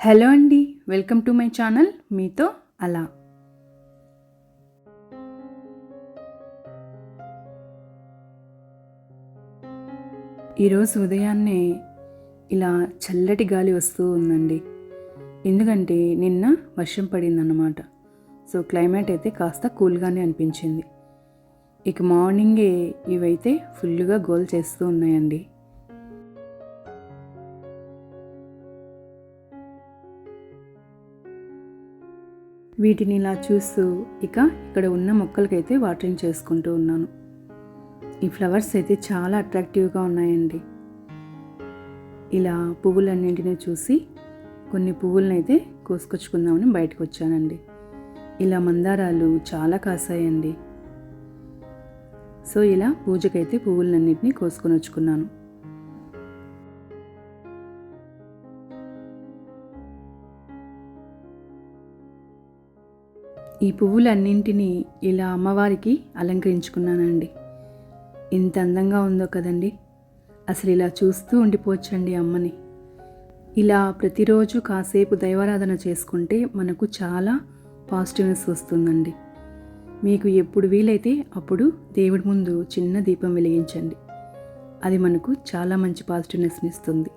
Hello అండి, welcome to my channel మీతో అలా. ఈరోజు ఉదయాన్నే ఇలా చల్లటి గాలి వస్తూ ఉందండి. ఎందుకంటే నిన్న వర్షం పడిందన్నమాట. సో క్లైమేట్ అయితే కాస్త కూల్గానే అనిపించింది. ఇక మార్నింగే ఇవైతే ఫుల్గా గోల్ చేస్తూ ఉన్నాయండి. వీటిని ఇలా చూస్తూ ఇక్కడ ఉన్న మొక్కలకైతే వాటరింగ్ చేసుకుంటూ ఉన్నాను. ఈ ఫ్లవర్స్ అయితే చాలా అట్రాక్టివ్గా ఉన్నాయండి. ఇలా పువ్వులన్నింటినీ చూసి కొన్ని పువ్వులను అయితే కోసుకొచ్చుకుందామని బయటకు వచ్చానండి. ఇలా మందారాలు చాలా కాసాయండి. సో ఇలా పూజకైతే పువ్వులన్నింటినీ కోసుకొని వచ్చుకున్నాను. ఈ పువ్వులన్నింటినీ ఇలా అమ్మవారికి అలంకరించుకున్నానండి. ఎంత అందంగా ఉందో కదండి. అసలు ఇలా చూస్తూ ఉండిపోవచ్చండి అమ్మని. ఇలా ప్రతిరోజు కాసేపు దైవారాధన చేసుకుంటే మనకు చాలా పాజిటివ్నెస్ వస్తుందండి. మీకు ఎప్పుడు వీలైతే అప్పుడు దేవుడి ముందు చిన్న దీపం వెలిగించండి. అది మనకు చాలా మంచి పాజిటివ్నెస్ని ఇస్తుంది.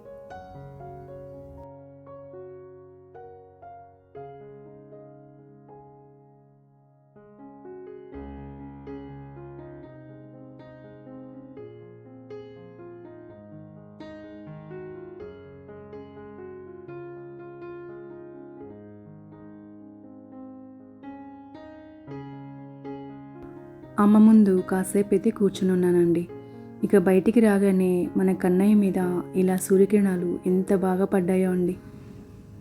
అమ్మ ముందు కాసేపు అయితే కూర్చుని ఉన్నానండి. ఇక బయటికి రాగానే మన కన్నయ్య మీద ఇలా సూర్యకిరణాలు ఎంత బాగా పడ్డాయో అండి.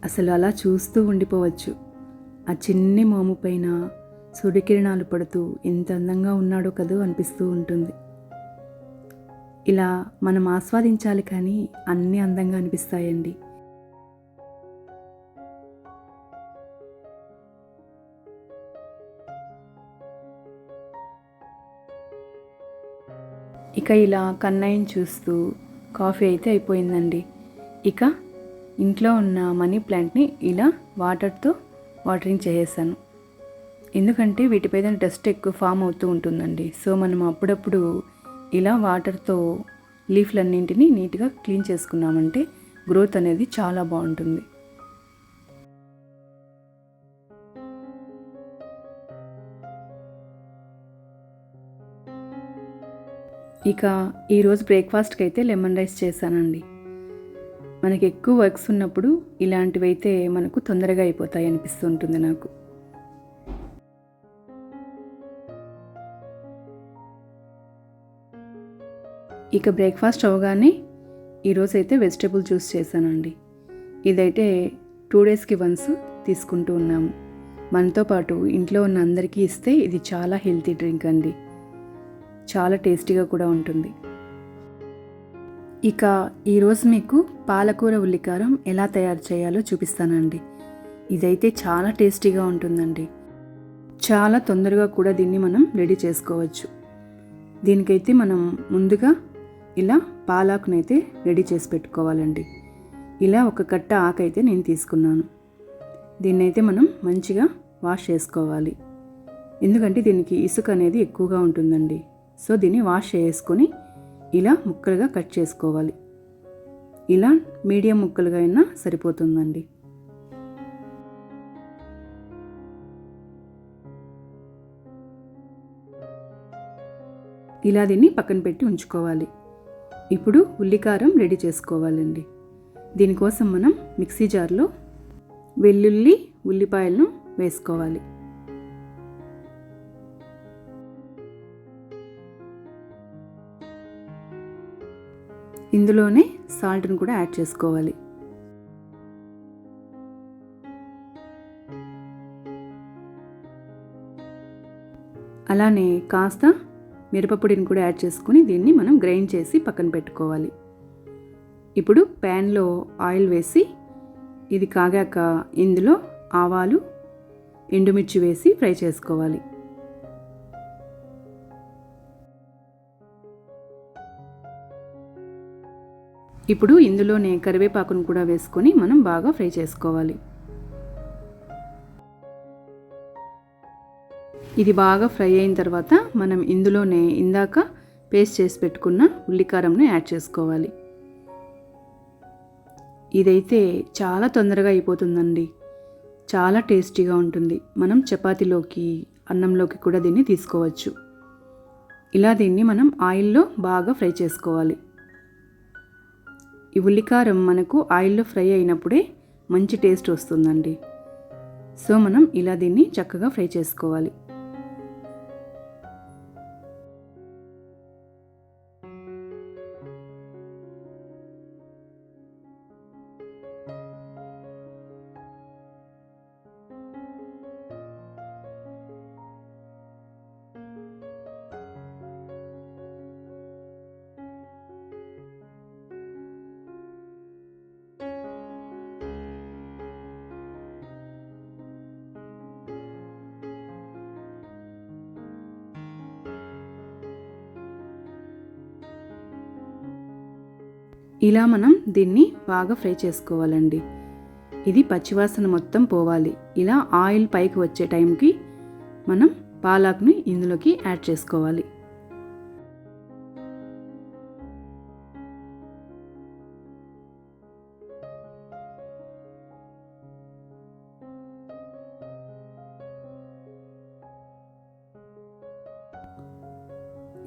అసలు అలా చూస్తూ ఉండిపోవచ్చు. ఆ చిన్ని మోము పైన సూర్యకిరణాలు పడుతూ ఎంత అందంగా ఉన్నాడో కదూ అనిపిస్తూ ఉంటుంది. ఇలా మనం ఆస్వాదించాలి, కానీ అన్నీ అందంగా అనిపిస్తాయండి. ఇక ఇలా కన్నయ్యని చూస్తూ కాఫీ అయితే అయిపోయిందండి. ఇక ఇంట్లో ఉన్న మనీ ప్లాంట్ని ఇలా వాటర్తో వాటరింగ్ చేసేసాను. ఎందుకంటే వీటిపైన డస్ట్ ఎక్కువ ఫామ్ అవుతూ ఉంటుందండి. సో మనం అప్పుడప్పుడు ఇలా వాటర్తో లీఫ్లన్నింటినీ నీట్గా క్లీన్ చేసుకున్నామంటే గ్రోత్ అనేది చాలా బాగుంటుంది. ఇక ఈరోజు బ్రేక్ఫాస్ట్కి అయితే లెమన్ రైస్ చేశానండి. మనకి ఎక్కువ వర్క్స్ ఉన్నప్పుడు ఇలాంటివైతే మనకు తొందరగా అయిపోతాయి అనిపిస్తూ ఉంటుంది నాకు. ఇక బ్రేక్ఫాస్ట్ అవగానే ఈరోజైతే వెజిటేబుల్ జ్యూస్ చేశానండి. ఇదైతే 2 డేస్కి వన్స్ తీసుకుంటూ ఉన్నాము. మనతో పాటు ఇంట్లో ఉన్న అందరికీ ఇస్తే ఇది చాలా హెల్తీ డ్రింక్ అండి. చాలా టేస్టీగా కూడా ఉంటుంది. ఇక ఈరోజు మీకు పాలకూర ఉల్లికారం ఎలా తయారు చేయాలో చూపిస్తానండి. ఇదైతే చాలా టేస్టీగా ఉంటుందండి. చాలా తొందరగా కూడా దీన్ని మనం రెడీ చేసుకోవచ్చు. దీనికైతే మనం ముందుగా ఇలా పాలాకునైతే రెడీ చేసి పెట్టుకోవాలండి. ఇలా ఒక కట్ట ఆకైతే నేను తీసుకున్నాను. దీన్నైతే మనం మంచిగా వాష్ చేసుకోవాలి. ఎందుకంటే దీనికి ఇసుక అనేది ఎక్కువగా ఉంటుందండి. సో దీన్ని వాష్ చేసుకొని ఇలా ముక్కలుగా కట్ చేసుకోవాలి. ఇలా మీడియం ముక్కలుగా అయినా సరిపోతుందండి. ఇలా దీన్ని పక్కన పెట్టి ఉంచుకోవాలి. ఇప్పుడు ఉల్లికారం రెడీ చేసుకోవాలండి. దీనికోసం మనం మిక్సీ జార్లో వెల్లుల్లి, ఉల్లిపాయలను వేసుకోవాలి. ఇందులోనే సాల్ట్ని కూడా యాడ్ చేసుకోవాలి. అలానే కాస్త మిరపపొడిని కూడా యాడ్ చేసుకుని దీన్ని మనం గ్రైండ్ చేసి పక్కన పెట్టుకోవాలి. ఇప్పుడు ప్యాన్లో ఆయిల్ వేసి ఇది కాగాక ఇందులో ఆవాలు, ఎండుమిర్చి వేసి ఫ్రై చేసుకోవాలి. ఇప్పుడు ఇందులోనే కరివేపాకును కూడా వేసుకొని మనం బాగా ఫ్రై చేసుకోవాలి. ఇది బాగా ఫ్రై అయిన తర్వాత మనం ఇందులోనే ఇందాక పేస్ట్ చేసి పెట్టుకున్న ఉల్లికారంను యాడ్ చేసుకోవాలి. ఇదైతే చాలా తొందరగా అయిపోతుందండి. చాలా టేస్టీగా ఉంటుంది. మనం చపాతీలోకి అన్నంలోకి కూడా దీన్ని తీసుకోవచ్చు. ఇలా దీన్ని మనం ఆయిల్లో బాగా ఫ్రై చేసుకోవాలి. ఈ ఉల్లికారం మనకు ఆయిల్లో ఫ్రై అయినప్పుడే మంచి టేస్ట్ వస్తుందండి. సో మనం ఇలా దీన్ని చక్కగా ఫ్రై చేసుకోవాలి. ఇలా మనం దీన్ని బాగా ఫ్రై చేసుకోవాలండి. ఇది పచ్చివాసన మొత్తం పోవాలి. ఇలా ఆయిల్ పైకి వచ్చే టైంకి మనం పాలాక్ని ఇందులోకి యాడ్ చేసుకోవాలి.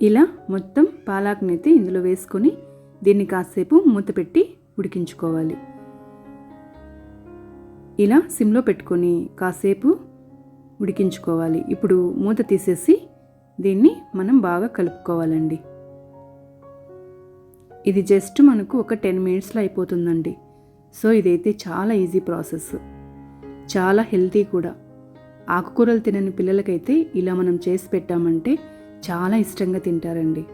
ఇలా మొత్తం పాలాక్నైతే ఇందులో వేసుకొని దీన్ని కాసేపు మూత పెట్టి ఉడికించుకోవాలి. ఇలా సిమ్లో పెట్టుకొని కాసేపు ఉడికించుకోవాలి. ఇప్పుడు మూత తీసేసి దీన్ని మనం బాగా కలుపుకోవాలండి. ఇది జస్ట్ మనకు ఒక 10 మినిట్స్లో అయిపోతుందండి. సో ఇదైతే చాలా ఈజీ ప్రాసెస్, చాలా హెల్తీ కూడా. ఆకుకూరలు తినని పిల్లలకైతే ఇలా మనం చేసి పెట్టామంటే చాలా ఇష్టంగా తింటారండి.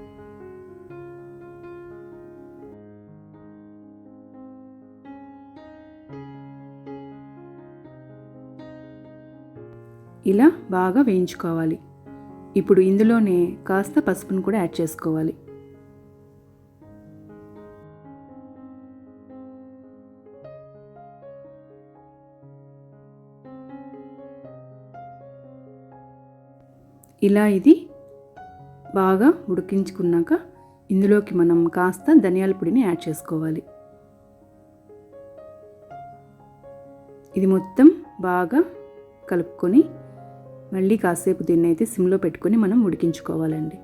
ఇలా బాగా వేయించుకోవాలి. ఇప్పుడు ఇందులోనే కాస్త పసుపును కూడా యాడ్ చేసుకోవాలి. ఇలా ఇది బాగా ఉడికించుకున్నాక ఇందులోకి మనం కాస్త ధనియాల పొడిని యాడ్ చేసుకోవాలి. ఇది మొత్తం బాగా కలుపుకొని మళ్ళీ కాసేపు దీన్ని అయితే సిమ్లో పెట్టుకొని మనం ఉడికించుకోవాలండి.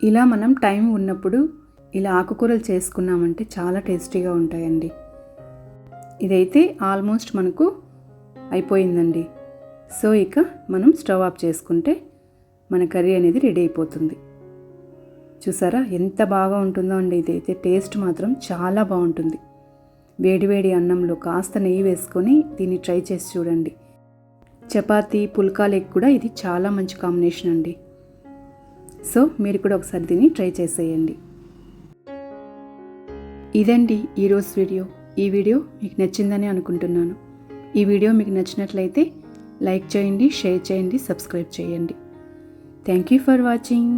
ఇలా మనం టైం ఉన్నప్పుడు ఇలా ఆకుకూరలు చేసుకున్నామంటే చాలా టేస్టీగా ఉంటాయండి. ఇదైతే ఆల్మోస్ట్ మనకు అయిపోయిందండి. సో ఇక మనం స్టవ్ ఆఫ్ చేసుకుంటే మన కర్రీ అనేది రెడీ అయిపోతుంది. చూసారా ఎంత బాగా ఉంటుందో అండి. ఇదైతే టేస్ట్ మాత్రం చాలా బాగుంటుంది. వేడివేడి అన్నంలో కాస్త నెయ్యి వేసుకొని దీన్ని ట్రై చేసి చూడండి. చపాతీ పుల్కాలకు కూడా ఇది చాలా మంచి కాంబినేషన్ అండి. సో మీరు కూడా ఒకసారి దీన్ని ట్రై చేసేయండి. ఇదండి ఈరోజు వీడియో. ఈ వీడియో మీకు నచ్చిందని అనుకుంటున్నాను. ఈ వీడియో మీకు నచ్చినట్లయితే లైక్ చేయండి, షేర్ చేయండి, సబ్స్క్రైబ్ చేయండి. Thank you for watching.